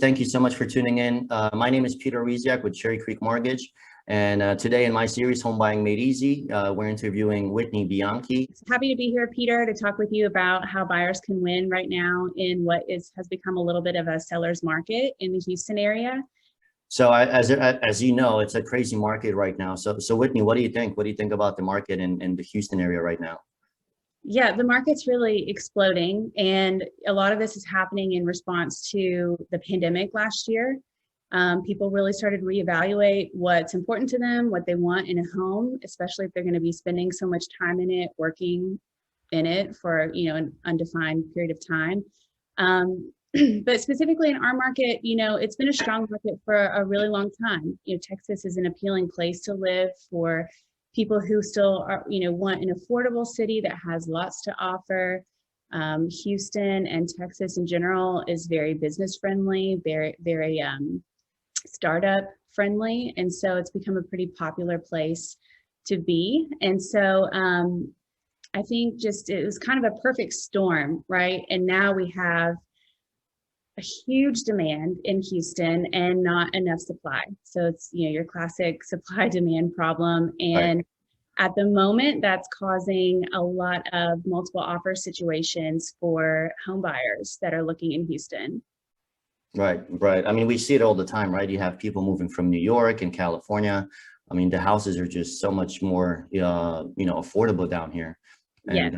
Thank you so much for tuning in. My name is Peter Oreziak with Cherry Creek Mortgage. And today in my series, Home Buying Made Easy, we're interviewing Whitney Bianchi. Happy to be here, Peter, to talk with you about how buyers can win right now in what has become a little bit of a seller's market in the Houston area. So as you know, it's a crazy market right now. So Whitney, what do you think? What do you think about the market in the Houston area right now? Yeah, the market's really exploding, and a lot of this is happening in response to the pandemic last year. People really started to reevaluate what's important to them, what they want in a home, especially if they're going to be spending so much time in it, working in it for an undefined period of time. But specifically in our market, it's been a strong market for a really long time. Texas is an appealing place to live for people who still are, want an affordable city that has lots to offer. Houston and Texas in general is very business friendly, very startup friendly. And so it's become a pretty popular place to be. And so I think it was kind of a perfect storm, right? And now we have a huge demand in Houston and not enough supply. So it's, your classic supply demand problem. And right. At the moment, that's causing a lot of multiple offer situations for home buyers that are looking in Houston. Right. I mean, we see it all the time, right? You have people moving from New York and California. I mean, the houses are just so much more, affordable down here. And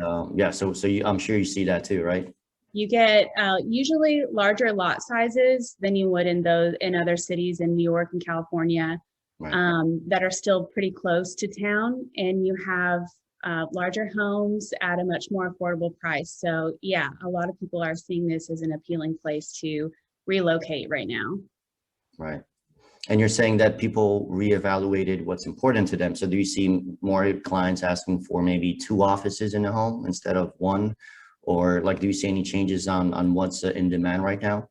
so I'm sure you see that too, right? You get usually larger lot sizes than you would in other cities in New York and California, right. That are still pretty close to town, and you have larger homes at a much more affordable price. So yeah, a lot of people are seeing this as an appealing place to relocate right now. Right. And you're saying that people reevaluated what's important to them. So do you see more clients asking for maybe 2 offices in a home instead of 1? Or do you see any changes on what's in demand right now?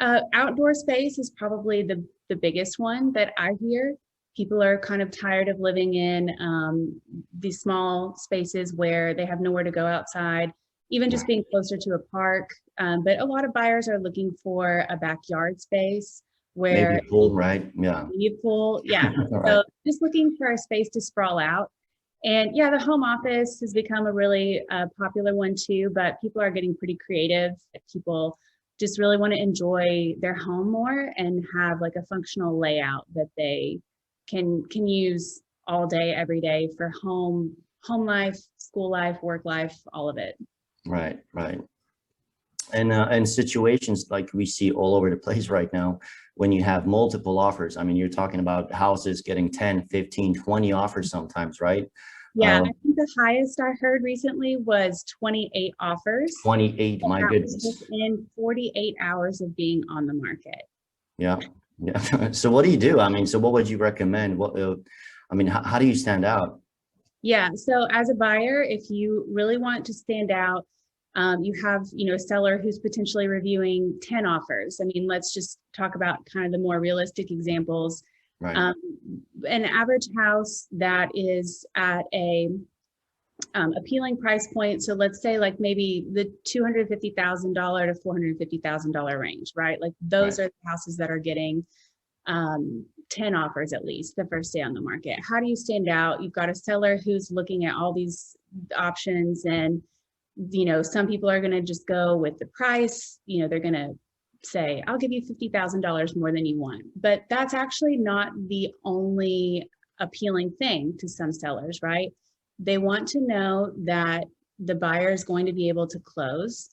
Outdoor space is probably the biggest one that I hear. People are kind of tired of living in these small spaces where they have nowhere to go outside, even just being closer to a park. But a lot of buyers are looking for a backyard space where maybe a pool, right? Yeah. Maybe a pool, yeah. Right. So just looking for a space to sprawl out. And yeah, the home office has become a really popular one too, but people are getting pretty creative. People just really want to enjoy their home more and have like a functional layout that they can use all day, every day for home life, school life, work life, all of it. Right. And situations like we see all over the place right now, when you have multiple offers, I mean, you're talking about houses getting 10, 15, 20 offers sometimes, right? Yeah, I think the highest I heard recently was 28 offers. 28, my goodness. Within 48 hours of being on the market. Yeah. So what do you do? I mean, so what would you recommend? How do you stand out? Yeah, so as a buyer, if you really want to stand out, you have, a seller who's potentially reviewing 10 offers. I mean, let's just talk about kind of the more realistic examples. Right. An average house that is at a appealing price point. So let's say maybe the $250,000 to $450,000 range, right? Those are the houses that are getting 10 offers at least the first day on the market. How do you stand out? You've got a seller who's looking at all these options, and some people are going to just go with the price. They're going to say, I'll give you $50,000 more than you want. But that's actually not the only appealing thing to some sellers, right? They want to know that the buyer is going to be able to close.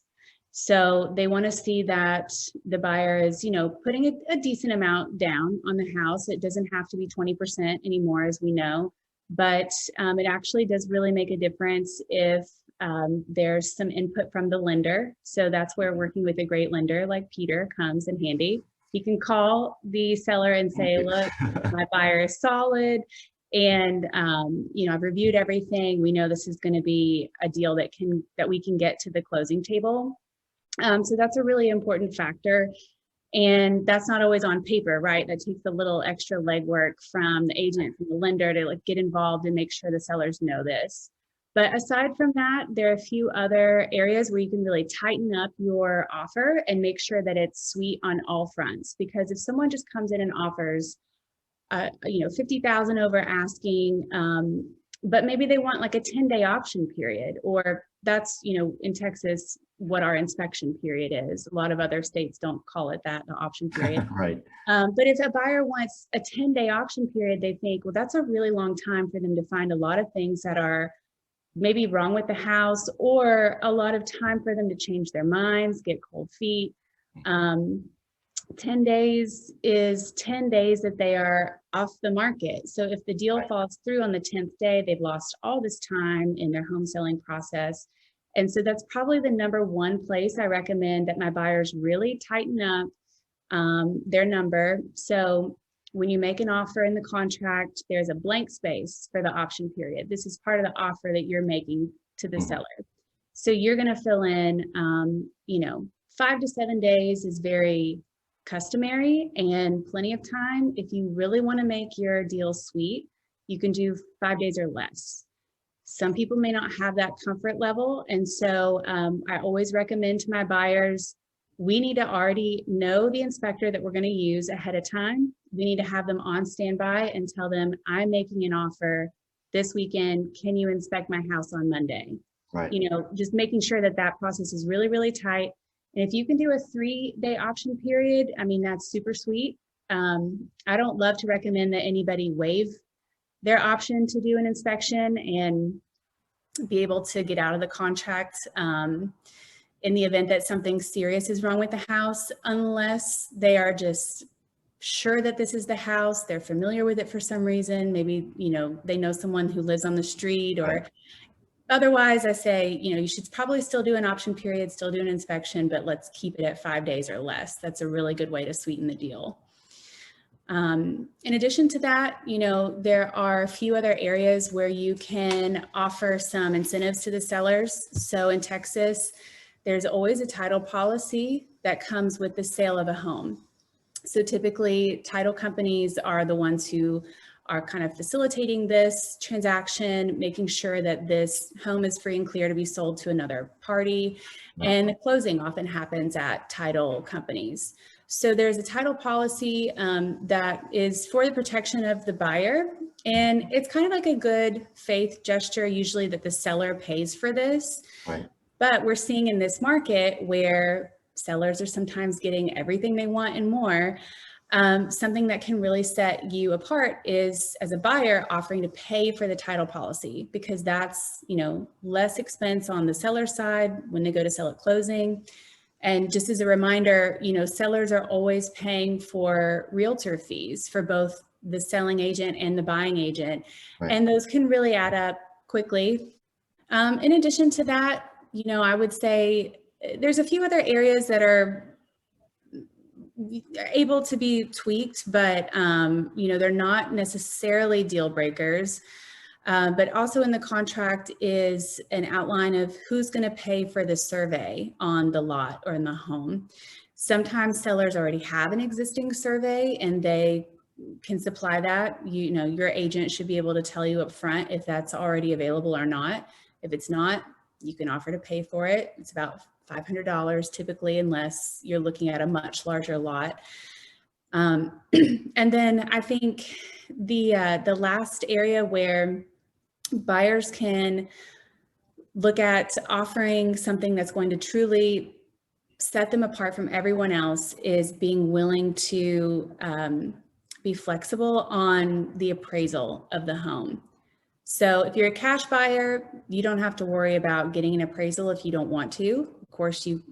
So they want to see that the buyer is, putting a decent amount down on the house. It doesn't have to be 20% anymore, as we know, but it actually does really make a difference if there's some input from the lender. So that's where working with a great lender like Peter comes in handy. He can call the seller and say, look, my buyer is solid, and I've reviewed everything. We know this is going to be a deal that we can get to the closing table. So that's a really important factor. And that's not always on paper, right? That takes a little extra legwork from the agent, from the lender to get involved and make sure the sellers know this. But aside from that, there are a few other areas where you can really tighten up your offer and make sure that it's sweet on all fronts. Because if someone just comes in and offers, 50,000 over asking, but maybe they want like a 10-day option period, or that's, in Texas, what our inspection period is. A lot of other states don't call it that, the option period. Right. But if a buyer wants a 10-day option period, they think, well, that's a really long time for them to find a lot of things that are maybe wrong with the house, or a lot of time for them to change their minds, get cold feet. 10 days is 10 days that they are off the market. So if the deal falls through on the 10th day, they've lost all this time in their home selling process. And so that's probably the number one place I recommend that my buyers really tighten up their number. So when you make an offer in the contract, there's a blank space for the option period. This is part of the offer that you're making to the seller. So you're going to fill in, 5 to 7 days is very customary and plenty of time. If you really want to make your deal sweet, you can do 5 days or less. Some people may not have that comfort level. And so I always recommend to my buyers, we need to already know the inspector that we're going to use ahead of time. We need to have them on standby and tell them, I'm making an offer this weekend. Can you inspect my house on Monday? Right. Just making sure that that process is really, really tight. And if you can do a 3-day option period, I mean, that's super sweet. I don't love to recommend that anybody waive their option to do an inspection and be able to get out of the contract in the event that something serious is wrong with the house, unless they are just sure that this is the house, they're familiar with it for some reason, maybe, they know someone who lives on the street, or otherwise I say, you should probably still do an option period, still do an inspection, but let's keep it at 5 days or less. That's a really good way to sweeten the deal. In addition to that, there are a few other areas where you can offer some incentives to the sellers. So in Texas, there's always a title policy that comes with the sale of a home. So typically title companies are the ones who are kind of facilitating this transaction, making sure that this home is free and clear to be sold to another party. And the closing often happens at title companies. So there's a title policy that is for the protection of the buyer. And it's kind of like a good faith gesture, usually, that the seller pays for this. Right. But we're seeing in this market where sellers are sometimes getting everything they want and more, something that can really set you apart is, as a buyer, offering to pay for the title policy, because that's, less expense on the seller side when they go to sell at closing. And just as a reminder, sellers are always paying for realtor fees for both the selling agent and the buying agent. Right. And those can really add up quickly. In addition to that, I would say there's a few other areas that are able to be tweaked, but, they're not necessarily deal breakers. But also in the contract is an outline of who's going to pay for the survey on the lot or in the home. Sometimes sellers already have an existing survey and they can supply that. Your agent should be able to tell you up front if that's already available or not. If it's not, you can offer to pay for it. It's about $500 typically, unless you're looking at a much larger lot. And then I think the last area where buyers can look at offering something that's going to truly set them apart from everyone else is being willing to be flexible on the appraisal of the home. So if you're a cash buyer, you don't have to worry about getting an appraisal if you don't want to. Of course, you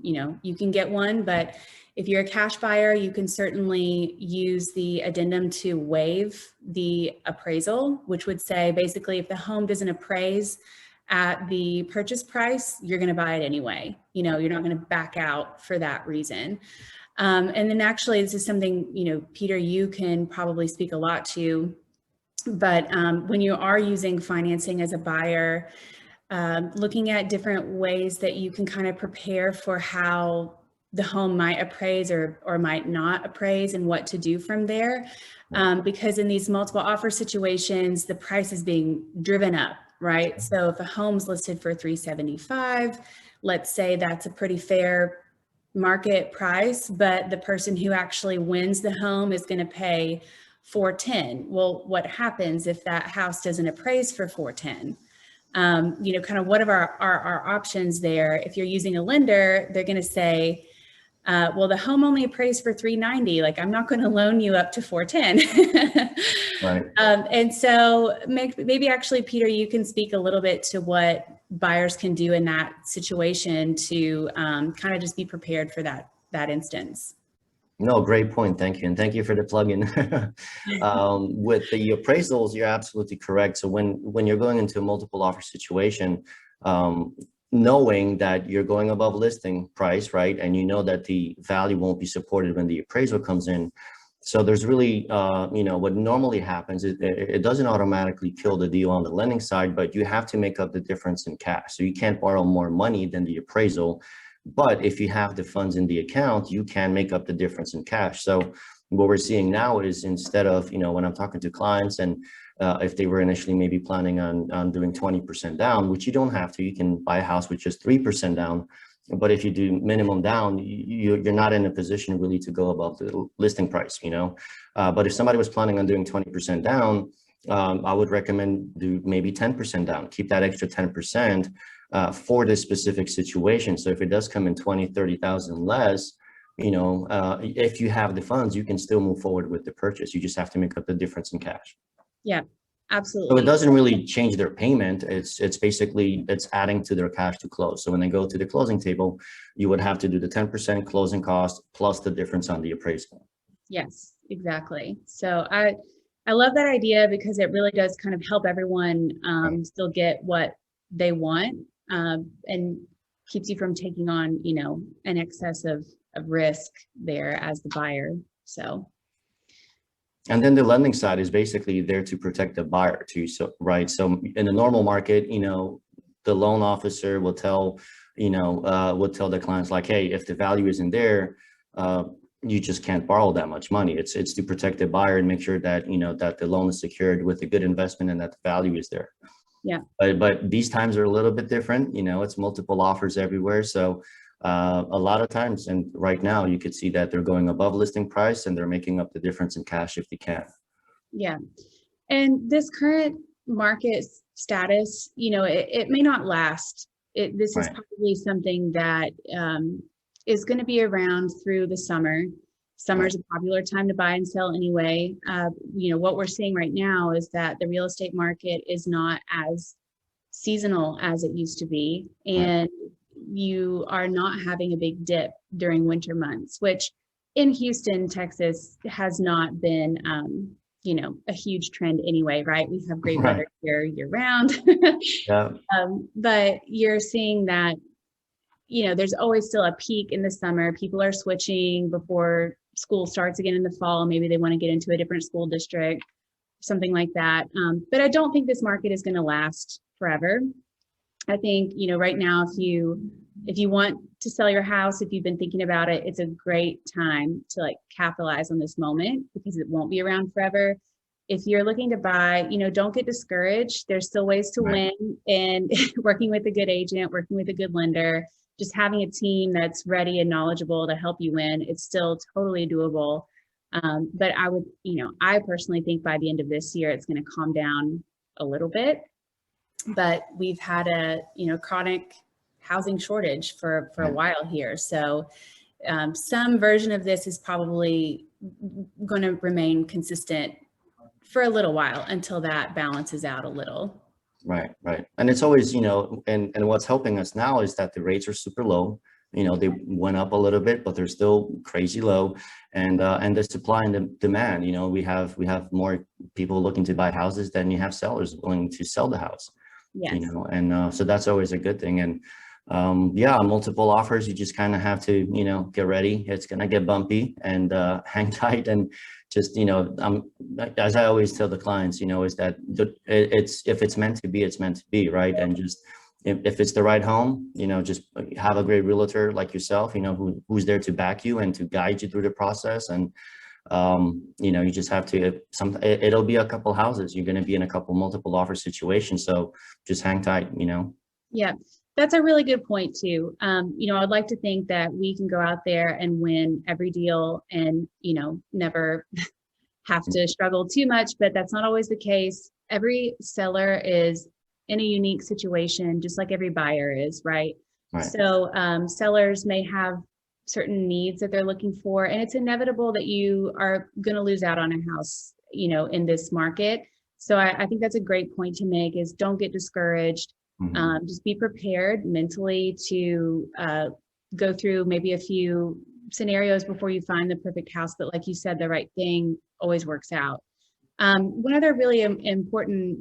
can get one, but if you're a cash buyer, you can certainly use the addendum to waive the appraisal, which would say basically if the home doesn't appraise at the purchase price, you're going to buy it anyway. You're not going to back out for that reason. And then actually, this is something, Peter, you can probably speak a lot to. But when you are using financing as a buyer, looking at different ways that you can kind of prepare for how the home might appraise or might not appraise and what to do from there. Because in these multiple offer situations, the price is being driven up right? So if a home's listed for 375, let's say that's a pretty fair market price, but the person who actually wins the home is going to pay 410. Well, what happens if that house doesn't appraise for 410? You know, kind of what are our options there? If you're using a lender, they're going to say, well, the home only appraised for 390. Like, I'm not going to loan you up to 410. Right. And so maybe actually, Peter, you can speak a little bit to what buyers can do in that situation to kind of just be prepared for that instance. No, great point. Thank you. And thank you for the plug-in. With the appraisals, you're absolutely correct. So when you're going into a multiple offer situation, knowing that you're going above listing price, right? And you know that the value won't be supported when the appraisal comes in. So there's really, you know, what normally happens is it doesn't automatically kill the deal on the lending side, but you have to make up the difference in cash. So you can't borrow more money than the appraisal. But if you have the funds in the account, you can make up the difference in cash. So what we're seeing now is, instead of, you know, when I'm talking to clients, and if they were initially maybe planning on doing 20% down, which you don't have to, you can buy a house with just 3% down. But if you do minimum down, you're not in a position really to go above the listing price, you know. But if somebody was planning on doing 20% down, I would recommend do maybe 10% down, keep that extra 10% for this specific situation. So if it does come in 20, 30,000 less, you know, if you have the funds, you can still move forward with the purchase. You just have to make up the difference in cash. Yeah, absolutely. So it doesn't really change their payment. It's basically, it's adding to their cash to close. So when they go to the closing table, you would have to do the 10% closing cost plus the difference on the appraisal. Yes, exactly. So I love that idea, because it really does kind of help everyone still get what they want, and keeps you from taking on, you know, an excess of risk there as the buyer. So. And then the lending side is basically there to protect the buyer too. So, right. So in the normal market, you know, the loan officer will tell, you know, will tell the clients like, hey, if the value isn't there, you just can't borrow that much money. It's to protect the buyer and make sure that, you know, that the loan is secured with a good investment and that the value is there. Yeah. But these times are a little bit different. You know, it's multiple offers everywhere. So a lot of times, and right now, you could see that they're going above listing price and they're making up the difference in cash if they can. Yeah. And this current market status, you know, it may not last. This is probably something that is going to be around through the summer. Summer is a popular time to buy and sell anyway. You know, what we're seeing right now is that the real estate market is not as seasonal as it used to be. And you are not having a big dip during winter months, which in Houston, Texas has not been, you know, a huge trend anyway, right? We have great weather here year round. Yeah. But you're seeing that, you know, there's always still a peak in the summer. People are switching before school starts again in the fall. Maybe they want to get into a different school district, something like that. But I don't think this market is going to last forever. I think, you know, right now, if you want to sell your house, if you've been thinking about it, it's a great time to like capitalize on this moment, because it won't be around forever. If you're looking to buy, you know, don't get discouraged. There's still ways to win, and working with a good agent, working with a good lender, just having a team that's ready and knowledgeable to help you win, it's still totally doable. But I would, you know, I personally think by the end of this year, it's going to calm down a little bit. But we've had a, you know, chronic housing shortage for a while here. So some version of this is probably going to remain consistent for a little while until that balances out a little. Right. And it's always, you know, and what's helping us now is that the rates are super low. You know, they went up a little bit, but they're still crazy low. And the supply and the demand, you know, we have more people looking to buy houses than you have sellers willing to sell the house. Yes. You know, and so that's always a good thing. And yeah, multiple offers, you just kind of have to, you know, get ready. It's going to get bumpy, and hang tight, and just, you know, as I always tell the clients, you know, is that if it's meant to be, it's meant to be, right? And just if it's the right home, you know, just have a great realtor like yourself, you know, who's there to back you and to guide you through the process. And You know, you just have to, it'll be a couple houses. You're going to be in a couple multiple offer situations. So just hang tight, you know? Yeah, that's a really good point too. You know, I'd like to think that we can go out there and win every deal and, you know, never have to struggle too much, but that's not always the case. Every seller is in a unique situation, just like every buyer is, right? Right. So sellers may have certain needs that they're looking for, and it's inevitable that you are going to lose out on a house, you know, in this market. So I think that's a great point to make, is don't get discouraged. Just be prepared mentally to go through maybe a few scenarios before you find the perfect house. But like you said, the right thing always works out. One other really important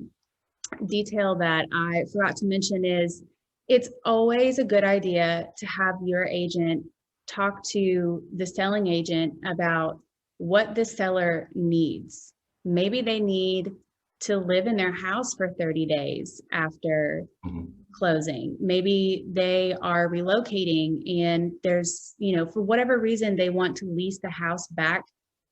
detail that I forgot to mention is it's always a good idea to have your agent talk to the selling agent about what the seller needs. Maybe they need to live in their house for 30 days after closing. Maybe they are relocating and there's, you know, for whatever reason, they want to lease the house back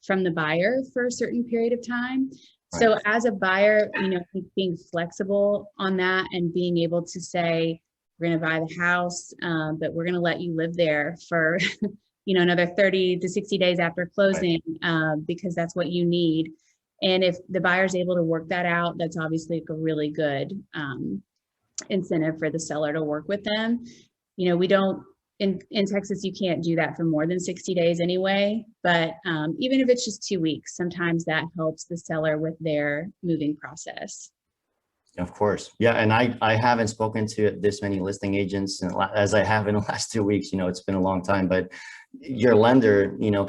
from the buyer for a certain period of time. Right. So as a buyer, you know, being flexible on that and being able to say, we're going to buy the house, but we're going to let you live there for, you know, another 30 to 60 days after closing, because that's what you need. And if the buyer's able to work that out, that's obviously a really good incentive for the seller to work with them. You know, we don't, in Texas, you can't do that for more than 60 days anyway, but even if it's just 2 weeks, sometimes that helps the seller with their moving process. Of course. Yeah. And I haven't spoken to this many listing agents as I have in the last 2 weeks. You know, it's been a long time, but your lender, you know,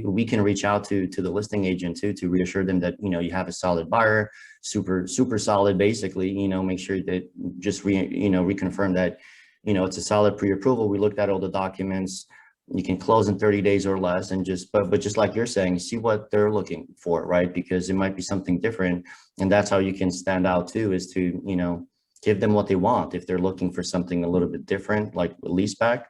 we can reach out to the listing agent too, to reassure them that, you know, you have a solid buyer, super solid, basically, you know, make sure that just reconfirm that, you know, it's a solid pre-approval. We looked at all the documents. You can close in 30 days or less, and but just like you're saying, see what they're looking for, right? Because it might be something different. And that's how you can stand out too, is to, you know, give them what they want. If they're looking for something a little bit different, like a lease back,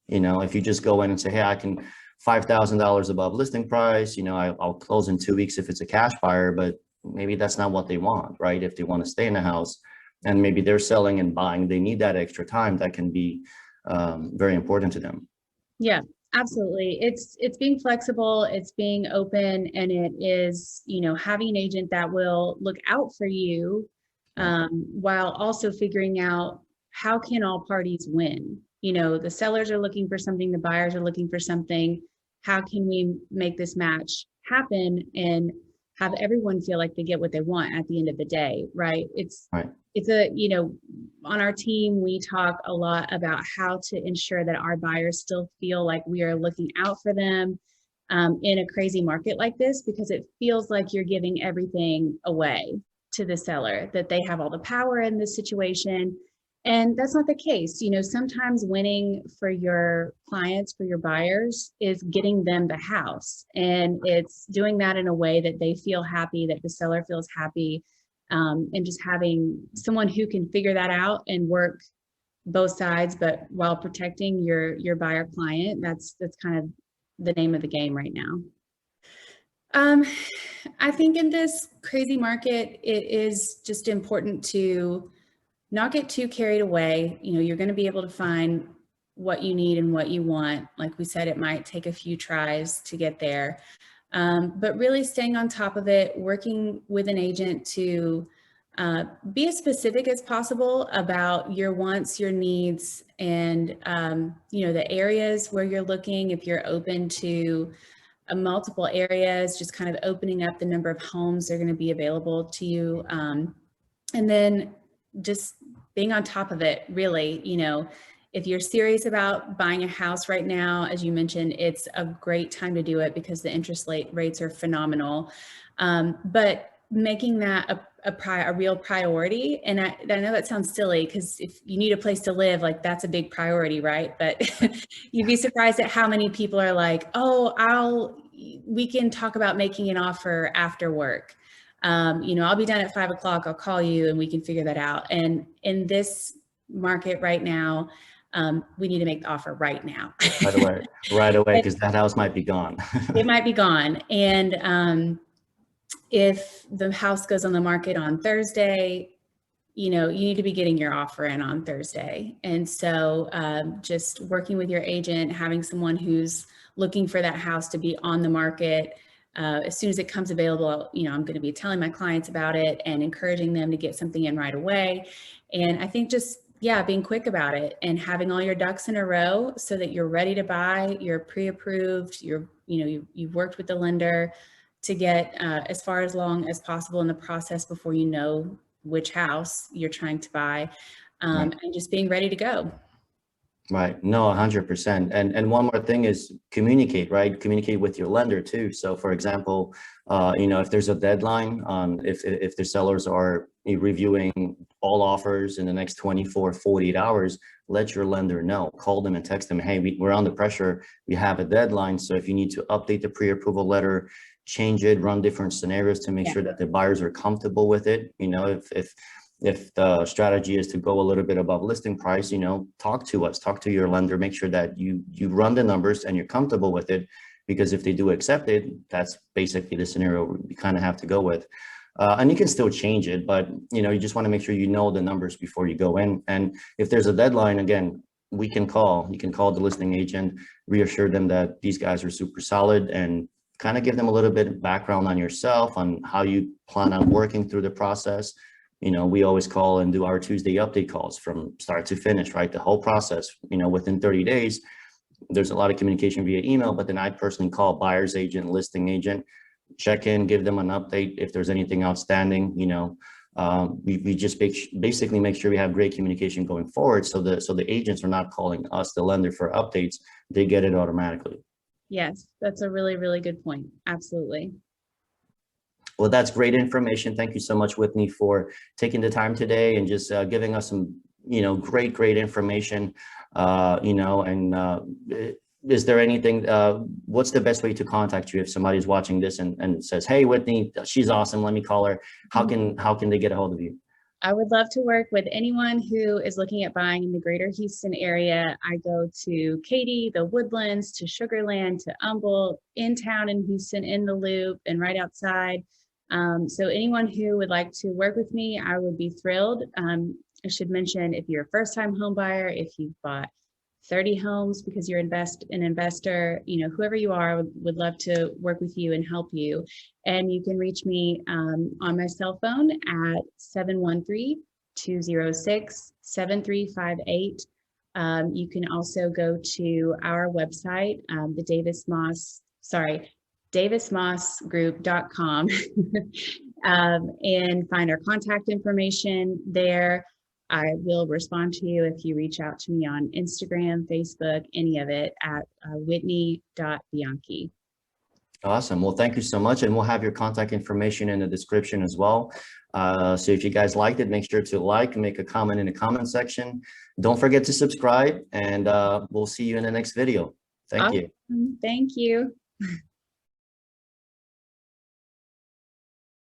you know, if you just go in and say, hey, I can $5,000 above listing price, you know, I'll close in 2 weeks if it's a cash buyer, but maybe that's not what they want, right? If they want to stay in a house and maybe they're selling and buying, they need that extra time, that can be very important to them. Yeah, absolutely. It's being flexible, it's being open, and it is, you know, having an agent that will look out for you while also figuring out how can all parties win. You know, the sellers are looking for something, the buyers are looking for something. How can we make this match happen and have everyone feel like they get what they want at the end of the day, right? It's a, you know, on our team, we talk a lot about how to ensure that our buyers still feel like we are looking out for them in a crazy market like this, because it feels like you're giving everything away to the seller, that they have all the power in this situation. And that's not the case. You know, sometimes winning for your clients, for your buyers, is getting them the house. And it's doing that in a way that they feel happy, that the seller feels happy, and just having someone who can figure that out and work both sides, but while protecting your buyer client. That's kind of the name of the game right now. I think in this crazy market, it is just important to not get too carried away. You know, you're going to be able to find what you need and what you want. Like we said, it might take a few tries to get there, but really staying on top of it, working with an agent to be as specific as possible about your wants, your needs, and you know, the areas where you're looking. If you're open to multiple areas, just kind of opening up the number of homes that are going to be available to you, and then just being on top of it. Really, you know, if you're serious about buying a house right now, as you mentioned, it's a great time to do it because the interest rates are phenomenal. But making that a real priority. And I know that sounds silly, because if you need a place to live, like that's a big priority, right? But you'd be surprised at how many people are like, oh, we can talk about making an offer after work. You know, I'll be done at 5 o'clock. I'll call you and we can figure that out. And in this market right now, we need to make the offer right now. Right away, because that house might be gone. It might be gone. And if the house goes on the market on Thursday, you need to be getting your offer in on Thursday. And so just working with your agent, having someone who's looking for that house to be on the market as soon as it comes available, I'm going to be telling my clients about it and encouraging them to get something in right away. And I think just, being quick about it and having all your ducks in a row so that you're ready to buy, you're pre-approved, you've worked with the lender to get as far along as possible in the process before you know which house you're trying to buy, and just being ready to go. Right. No, 100%. And one more thing is communicate, right? Communicate with your lender too. So for example, if there's a deadline on if the sellers are reviewing all offers in the next 24, 48 hours, let your lender know. Call them and text them, hey, we're under pressure. We have a deadline. So if you need to update the pre-approval letter, change it, run different scenarios to make sure that the buyers are comfortable with it. If the strategy is to go a little bit above listing price, talk to us, talk to your lender, make sure that you run the numbers and you're comfortable with it, because if they do accept it, that's basically the scenario we kind of have to go with. And you can still change it, but you just want to make sure you know the numbers before you go in. And if there's a deadline, again, you can call the listing agent, reassure them that these guys are super solid, and kind of give them a little bit of background on yourself, on how you plan on working through the process. We always call and do our Tuesday update calls from start to finish, right? The whole process, within 30 days, there's a lot of communication via email, but then I personally call buyer's agent, listing agent, check in, give them an update if there's anything outstanding. We just basically make sure we have great communication going forward, so the agents are not calling us, the lender, for updates. They get it automatically. Yes, that's a really, really good point. Absolutely. Well, that's great information. Thank you so much, Whitney, for taking the time today and just giving us some, great information. Is there anything, what's the best way to contact you if somebody's watching this and says, hey, Whitney, she's awesome, let me call her. How can they get a hold of you? I would love to work with anyone who is looking at buying in the greater Houston area. I go to Katy, the Woodlands, to Sugar Land, to Humboldt, in town in Houston, in the Loop, and right outside. So anyone who would like to work with me, I would be thrilled. I should mention, if you're a first-time home buyer, if you've bought 30 homes because you're an investor, whoever you are, would love to work with you and help you. And you can reach me on my cell phone at 713-206-7358. You can also go to our website, davismossgroup.com and find our contact information there. I will respond to you if you reach out to me on Instagram, Facebook, any of it, at Whitney.Bianchi. Awesome. Well, thank you so much. And we'll have your contact information in the description as well. So if you guys liked it, make sure to make a comment in the comment section. Don't forget to subscribe, and we'll see you in the next video. Thank you. Thank you.